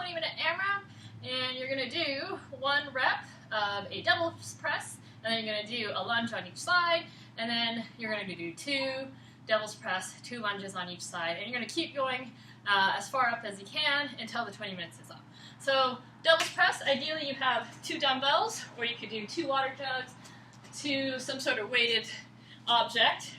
20-minute AMRAP, and you're going to do 1 rep of a double press, and then you're going to do a lunge on each side, and then you're going to do 2 doubles press, 2 lunges on each side, and you're going to keep going as far up as you can until the 20 minutes is up. So doubles press, ideally you have 2 dumbbells, or you could do 2 water jugs, to some sort of weighted object.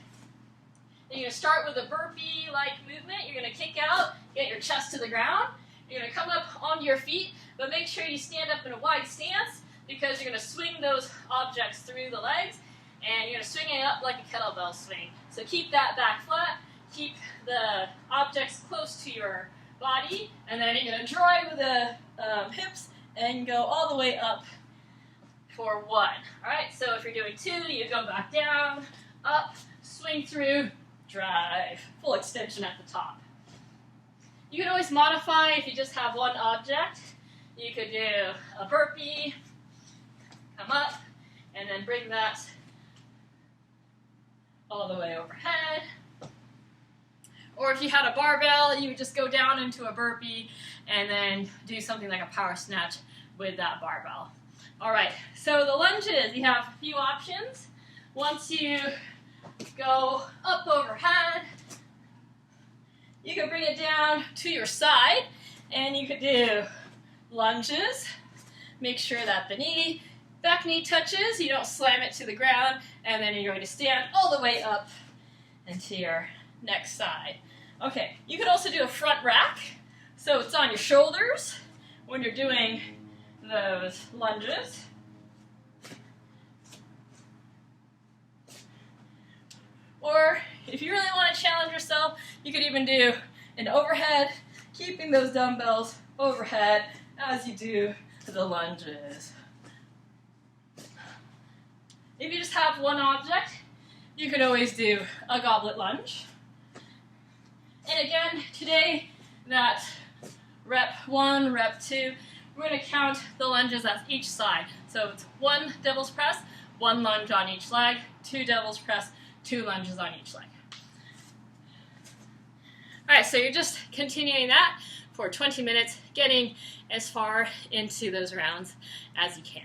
And you're going to start with a burpee-like movement. You're going to kick out, get your chest to the ground. You're going to come up onto your feet, but make sure you stand up in a wide stance because you're going to swing those objects through the legs, and you're going to swing it up like a kettlebell swing. So keep that back flat, keep the objects close to your body, and then you're going to drive with the hips and go all the way up for 1. All right, so if you're doing 2, you go back down, up, swing through, drive. Full extension at the top. You can always modify if you just have 1 object. You could do a burpee, come up, and then bring that all the way overhead. Or if you had a barbell, you would just go down into a burpee and then do something like a power snatch with that barbell. All right, so the lunges, you have a few options. Once you go up overhead, you can bring it down to your side, and you could do lunges. Make sure that the back knee touches, you don't slam it to the ground, and then you're going to stand all the way up into your next side. Okay, you could also do a front rack, so it's on your shoulders when you're doing those lunges. Or if you really want to challenge yourself, you could even do an overhead, keeping those dumbbells overhead as you do the lunges. If you just have 1 object, you could always do a goblet lunge. And again, today, that rep 1, rep 2, we're going to count the lunges as each side. So it's 1 devil's press, 1 lunge on each leg, 2 devil's press, 2 lunges on each leg. All right, so you're just continuing that for 20 minutes, getting as far into those rounds as you can.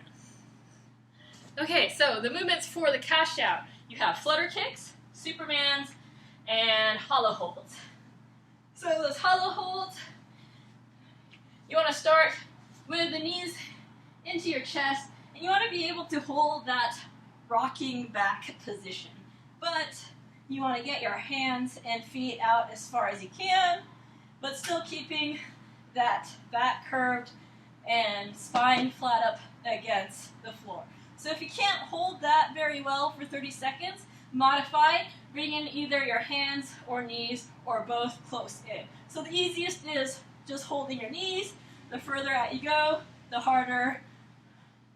Okay, so the movements for the cash out. You have flutter kicks, Supermans, and hollow holds. So those hollow holds, you want to start with the knees into your chest, and you want to be able to hold that rocking back position. But you want to get your hands and feet out as far as you can, but still keeping that back curved and spine flat up against the floor. So if you can't hold that very well for 30 seconds, modify, bring in either your hands or knees or both close in. So the easiest is just holding your knees. The further out you go, the harder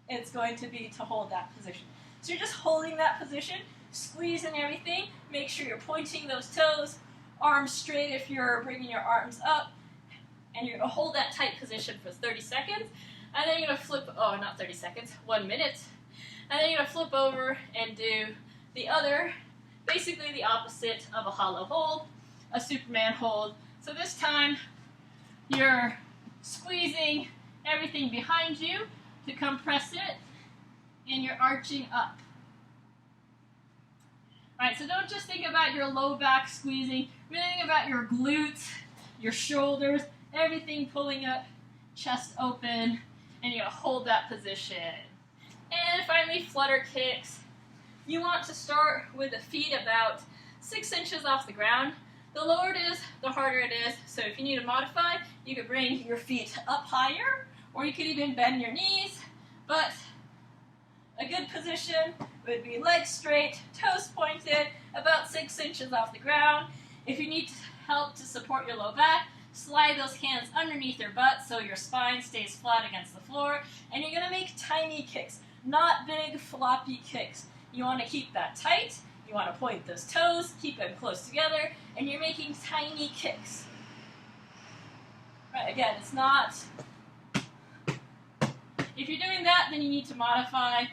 it's going to be to hold that position. So you're just holding that position, squeezing everything, make sure you're pointing those toes, arms straight if you're bringing your arms up, and you're going to hold that tight position for 30 seconds, and then you're going to flip, oh, not 30 seconds, 1 minute, and then you're going to flip over and do the other, basically the opposite of a hollow hold, a Superman hold. So this time, you're squeezing everything behind you to compress it, and you're arching up. All right, so don't just think about your low back squeezing, really think about your glutes, your shoulders, everything pulling up, chest open, and you're going to hold that position. And finally, flutter kicks. You want to start with the feet about 6 inches off the ground. The lower it is, the harder it is. So if you need to modify, you could bring your feet up higher, or you could even bend your knees. But a good position would be legs straight, toes pointed, about 6 inches off the ground. If you need help to support your low back, slide those hands underneath your butt so your spine stays flat against the floor. And you're going to make tiny kicks, not big floppy kicks. You want to keep that tight. You want to point those toes, keep them close together, and you're making tiny kicks. Right, again, it's not... If you're doing that, then you need to modify,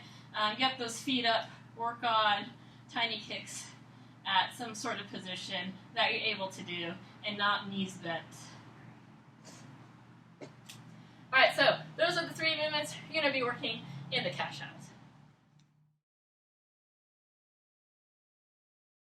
get those feet up, work on tiny kicks at some sort of position that you're able to do, and not knees bent. working in the cash out.